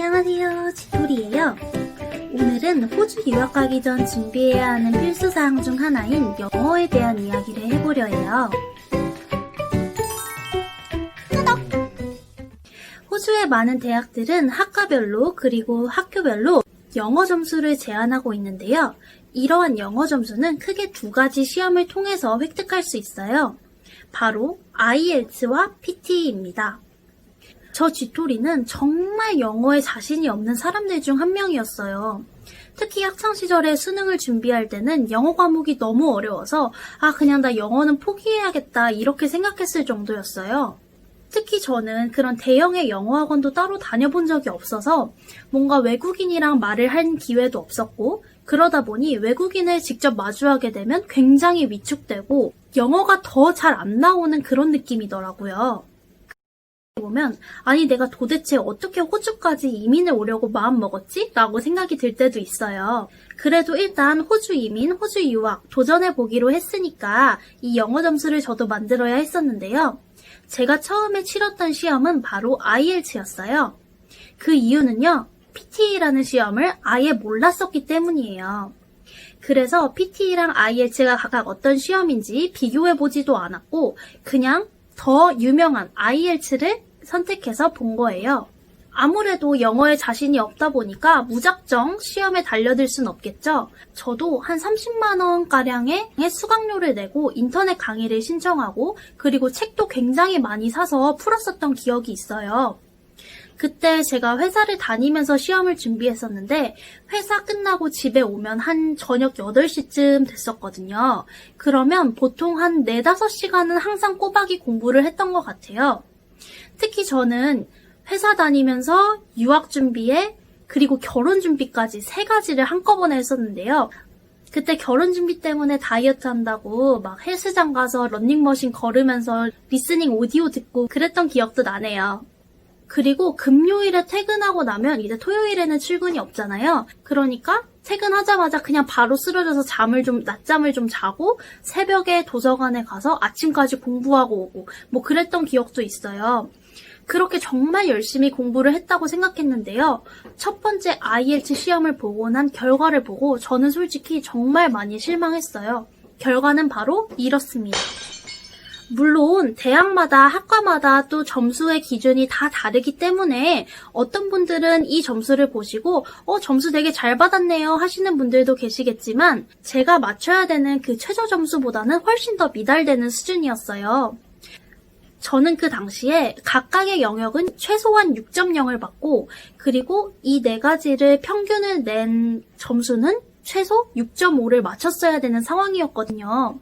안녕하세요, 지돌이에요. 오늘은 호주 유학 가기 전 준비해야 하는 필수사항 중 하나인 영어에 대한 이야기를 해보려 해요. 호주의 많은 대학들은 학과별로 그리고 학교별로 영어 점수를 제한하고 있는데요. 이러한 영어 점수는 크게 두 가지 시험을 통해서 획득할 수 있어요. 바로 IELTS와 PTE입니다. 저 쥐토리는 정말 영어에 자신이 없는 사람들 중 한 명이었어요. 특히 학창시절에 수능을 준비할 때는 영어 과목이 너무 어려워서 그냥 나 영어는 포기해야겠다 이렇게 생각했을 정도였어요. 특히 저는 그런 대형의 영어 학원도 따로 다녀본 적이 없어서 뭔가 외국인이랑 말을 할 기회도 없었고 그러다 보니 외국인을 직접 마주하게 되면 굉장히 위축되고 영어가 더 잘 안 나오는 그런 느낌이더라고요. 보면 내가 도대체 어떻게 호주까지 이민을 오려고 마음먹었지? 라고 생각이 들 때도 있어요. 그래도 일단 호주 이민, 호주 유학 도전해보기로 했으니까 이 영어 점수를 저도 만들어야 했었는데요. 제가 처음에 치렀던 시험은 바로 IELTS였어요. 그 이유는요. PTE라는 시험을 아예 몰랐었기 때문이에요. 그래서 PTE랑 IELTS가 각각 어떤 시험인지 비교해보지도 않았고 그냥 더 유명한 IELTS를 선택해서 본 거예요. 아무래도 영어에 자신이 없다 보니까 무작정 시험에 달려들 순 없겠죠. 저도 한 30만 원가량의 수강료를 내고 인터넷 강의를 신청하고 그리고 책도 굉장히 많이 사서 풀었었던 기억이 있어요. 그때 제가 회사를 다니면서 시험을 준비했었는데 회사 끝나고 집에 오면 한 저녁 8시쯤 됐었거든요. 그러면 보통 한 4, 5시간은 항상 꼬박이 공부를 했던 것 같아요. 특히 저는 회사 다니면서 유학 준비에 그리고 결혼 준비까지 3가지를 한꺼번에 했었는데요. 그때 결혼 준비 때문에 다이어트 한다고 막 헬스장 가서 러닝머신 걸으면서 리스닝 오디오 듣고 그랬던 기억도 나네요. 그리고 금요일에 퇴근하고 나면 이제 토요일에는 출근이 없잖아요. 그러니까 퇴근하자마자 그냥 바로 쓰러져서 낮잠을 좀 자고 새벽에 도서관에 가서 아침까지 공부하고 오고 그랬던 기억도 있어요. 그렇게 정말 열심히 공부를 했다고 생각했는데요. 첫 번째 IELTS 시험을 보고 난 결과를 보고 저는 솔직히 정말 많이 실망했어요. 결과는 바로 이렇습니다. 물론 대학마다 학과마다 또 점수의 기준이 다 다르기 때문에 어떤 분들은 이 점수를 보시고 점수 되게 잘 받았네요 하시는 분들도 계시겠지만 제가 맞춰야 되는 그 최저 점수보다는 훨씬 더 미달되는 수준이었어요. 저는 그 당시에 각각의 영역은 최소한 6.0을 받고 그리고 이 4가지를 평균을 낸 점수는 최소 6.5를 맞췄어야 되는 상황이었거든요.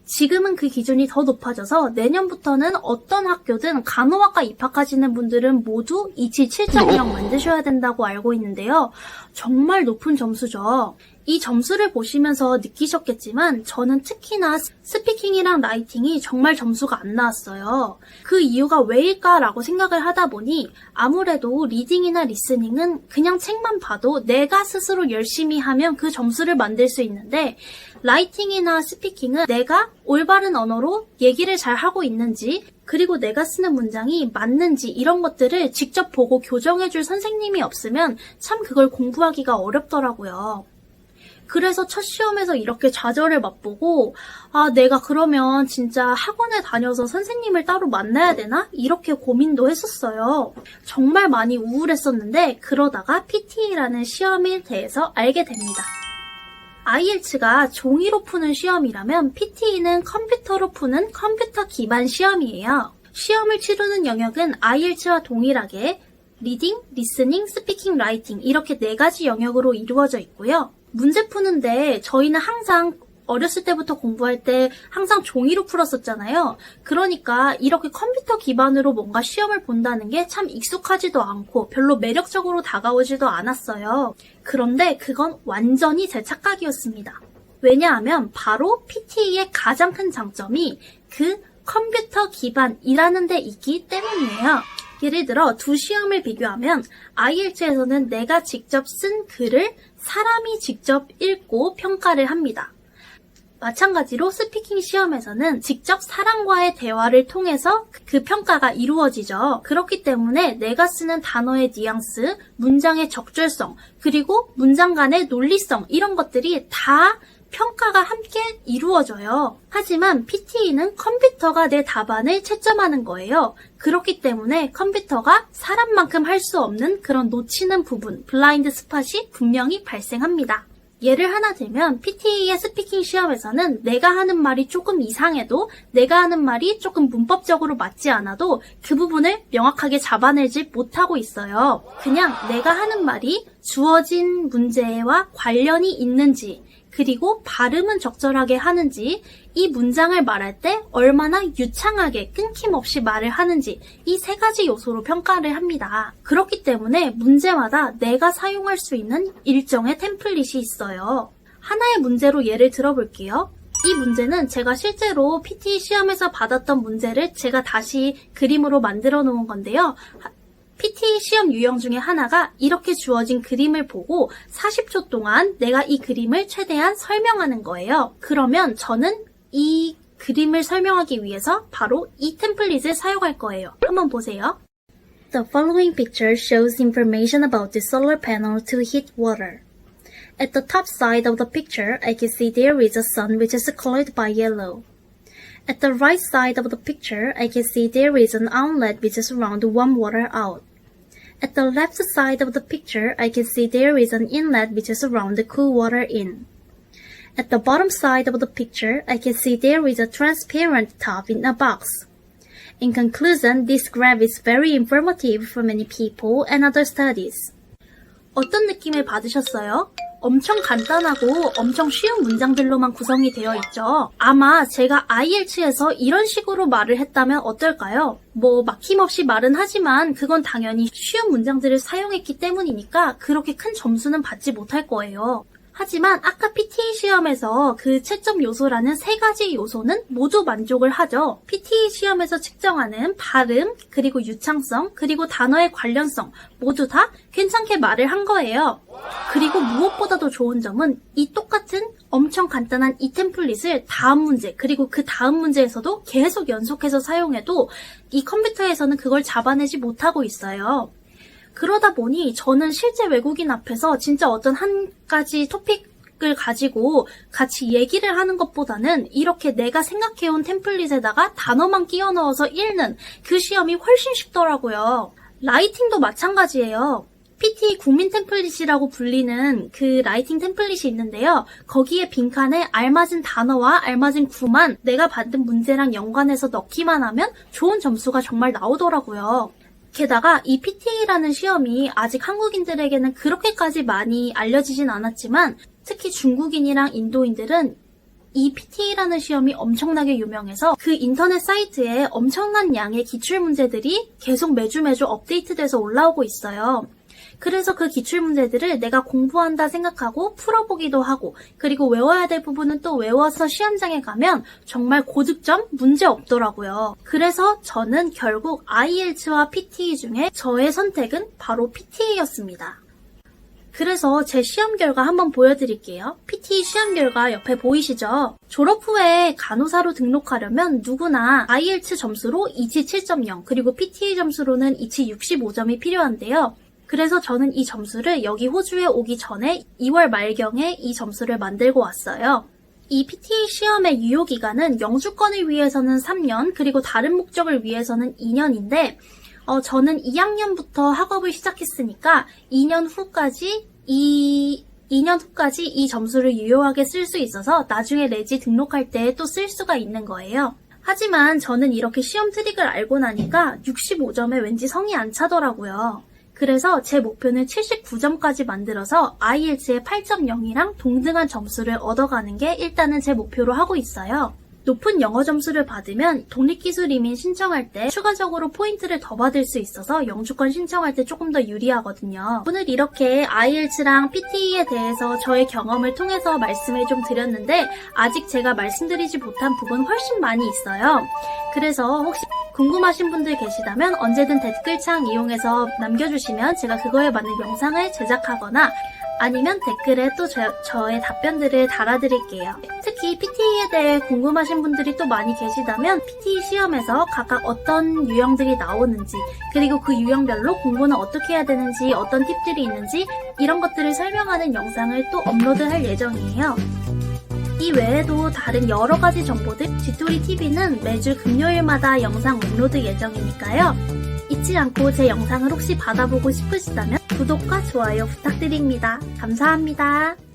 지금은 그 기준이 더 높아져서 내년부터는 어떤 학교든 간호학과 입학하시는 분들은 모두 27.0 만드셔야 된다고 알고 있는데요. 정말 높은 점수죠. 이 점수를 보시면서 느끼셨겠지만 저는 특히나 스피킹이랑 라이팅이 정말 점수가 안 나왔어요. 그 이유가 왜일까라고 생각을 하다 보니 아무래도 리딩이나 리스닝은 그냥 책만 봐도 내가 스스로 열심히 하면 그 점수를 만들 수 있는데 라이팅이나 스피킹은 내가 올바른 언어로 얘기를 잘 하고 있는지 그리고 내가 쓰는 문장이 맞는지 이런 것들을 직접 보고 교정해줄 선생님이 없으면 참 그걸 공부하기가 어렵더라고요. 그래서 첫 시험에서 이렇게 좌절을 맛보고 내가 그러면 진짜 학원에 다녀서 선생님을 따로 만나야 되나? 이렇게 고민도 했었어요. 정말 많이 우울했었는데 그러다가 PTE라는 시험에 대해서 알게 됩니다. IELTS가 종이로 푸는 시험이라면 PTE는 컴퓨터로 푸는 컴퓨터 기반 시험이에요. 시험을 치르는 영역은 IELTS와 동일하게 리딩, 리스닝, 스피킹, 라이팅 이렇게 4가지 영역으로 이루어져 있고요. 문제 푸는데 저희는 항상 어렸을 때부터 공부할 때 항상 종이로 풀었었잖아요. 그러니까 이렇게 컴퓨터 기반으로 뭔가 시험을 본다는 게 참 익숙하지도 않고 별로 매력적으로 다가오지도 않았어요. 그런데 그건 완전히 제 착각이었습니다. 왜냐하면 바로 PTE의 가장 큰 장점이 그 컴퓨터 기반이라는 데 있기 때문이에요. 예를 들어 두 시험을 비교하면 IELTS에서는 내가 직접 쓴 글을 사람이 직접 읽고 평가를 합니다. 마찬가지로 스피킹 시험에서는 직접 사람과의 대화를 통해서 그 평가가 이루어지죠. 그렇기 때문에 내가 쓰는 단어의 뉘앙스, 문장의 적절성, 그리고 문장 간의 논리성 이런 것들이 다 평가가 함께 이루어져요. 하지만 PTE는 컴퓨터가 내 답안을 채점하는 거예요. 그렇기 때문에 컴퓨터가 사람만큼 할 수 없는 그런 놓치는 부분, 블라인드 스팟이 분명히 발생합니다. 예를 하나 들면 PTE의 스피킹 시험에서는 내가 하는 말이 조금 이상해도 내가 하는 말이 조금 문법적으로 맞지 않아도 그 부분을 명확하게 잡아내지 못하고 있어요. 그냥 내가 하는 말이 주어진 문제와 관련이 있는지 그리고 발음은 적절하게 하는지 이 문장을 말할 때 얼마나 유창하게 끊김없이 말을 하는지 이 세 가지 요소로 평가를 합니다. 그렇기 때문에 문제마다 내가 사용할 수 있는 일정의 템플릿이 있어요. 하나의 문제로 예를 들어볼게요. 이 문제는 제가 실제로 PTE 시험에서 받았던 문제를 제가 다시 그림으로 만들어 놓은 건데요. PTE 시험 유형 중에 하나가 이렇게 주어진 그림을 보고 40초 동안 내가 이 그림을 최대한 설명하는 거예요. 그러면 저는 이 그림을 설명하기 위해서 바로 이 템플릿을 사용할 거예요. 한번 보세요. The following picture shows information about the solar panel to heat water. At the top side of the picture, I can see there is a sun which is colored by yellow. At the right side of the picture, I can see there is an outlet which is around warm water out. At the left side of the picture, I can see there is an inlet which is around the cool water in. At the bottom side of the picture, I can see there is a transparent top in a box. In conclusion, this graph is very informative for many people and other studies. 어떤 느낌을 받으셨어요? 엄청 간단하고 엄청 쉬운 문장들로만 구성이 되어 있죠. 아마 제가 IELTS에서 이런 식으로 말을 했다면 어떨까요? 막힘없이 말은 하지만 그건 당연히 쉬운 문장들을 사용했기 때문이니까 그렇게 큰 점수는 받지 못할 거예요. 하지만 아까 PTE 시험에서 그 채점 요소라는 세 가지 요소는 모두 만족을 하죠. PTE 시험에서 측정하는 발음, 그리고 유창성, 그리고 단어의 관련성 모두 다 괜찮게 말을 한 거예요. 그리고 무엇보다도 좋은 점은 이 똑같은 엄청 간단한 이 템플릿을 다음 문제, 그리고 그 다음 문제에서도 계속 연속해서 사용해도 이 컴퓨터에서는 그걸 잡아내지 못하고 있어요. 그러다 보니 저는 실제 외국인 앞에서 진짜 어떤 한 가지 토픽을 가지고 같이 얘기를 하는 것보다는 이렇게 내가 생각해온 템플릿에다가 단어만 끼워 넣어서 읽는 그 시험이 훨씬 쉽더라고요. 라이팅도 마찬가지예요. PTE 국민 템플릿이라고 불리는 그 라이팅 템플릿이 있는데요. 거기에 빈칸에 알맞은 단어와 알맞은 구만 내가 받은 문제랑 연관해서 넣기만 하면 좋은 점수가 정말 나오더라고요. 게다가 이 PTE라는 시험이 아직 한국인들에게는 그렇게까지 많이 알려지진 않았지만 특히 중국인이랑 인도인들은 이 PTE라는 시험이 엄청나게 유명해서 그 인터넷 사이트에 엄청난 양의 기출문제들이 계속 매주 업데이트돼서 올라오고 있어요. 그래서 그 기출문제들을 내가 공부한다 생각하고 풀어보기도 하고 그리고 외워야 될 부분은 또 외워서 시험장에 가면 정말 고득점 문제 없더라고요. 그래서 저는 결국 IELTS와 PTE 중에 저의 선택은 바로 PTE였습니다. 그래서 제 시험 결과 한번 보여드릴게요. PTE 시험 결과 옆에 보이시죠? 졸업 후에 간호사로 등록하려면 누구나 IELTS 점수로 이치 7.0 그리고 PTE 점수로는 이치 65점이 필요한데요. 그래서 저는 이 점수를 여기 호주에 오기 전에 2월 말경에 이 점수를 만들고 왔어요. 이 PTE 시험의 유효기간은 영주권을 위해서는 3년, 그리고 다른 목적을 위해서는 2년인데 저는 2학년부터 학업을 시작했으니까 2년 후까지 이 점수를 유효하게 쓸 수 있어서 나중에 레지 등록할 때 또 쓸 수가 있는 거예요. 하지만 저는 이렇게 시험 트릭을 알고 나니까 65점에 왠지 성이 안 차더라고요. 그래서 제 목표는 79점까지 만들어서 IELTS의 8.0이랑 동등한 점수를 얻어가는 게 일단은 제 목표로 하고 있어요. 높은 영어 점수를 받으면 독립기술 이민 신청할 때 추가적으로 포인트를 더 받을 수 있어서 영주권 신청할 때 조금 더 유리하거든요. 오늘 이렇게 IELTS랑 PTE에 대해서 저의 경험을 통해서 말씀을 좀 드렸는데 아직 제가 말씀드리지 못한 부분 훨씬 많이 있어요. 그래서 혹시 궁금하신 분들 계시다면 언제든 댓글창 이용해서 남겨주시면 제가 그거에 맞는 영상을 제작하거나 아니면 댓글에 또 저의 답변들을 달아드릴게요. 특히 PT에 대해 궁금하신 분들이 또 많이 계시다면 PT 시험에서 각각 어떤 유형들이 나오는지 그리고 그 유형별로 공부는 어떻게 해야 되는지 어떤 팁들이 있는지 이런 것들을 설명하는 영상을 또 업로드할 예정이에요. 이 외에도 다른 여러 가지 정보들 쥐토리TV는 매주 금요일마다 영상 업로드 예정이니까요. 잊지 않고 제 영상을 혹시 받아보고 싶으시다면 구독과 좋아요 부탁드립니다. 감사합니다.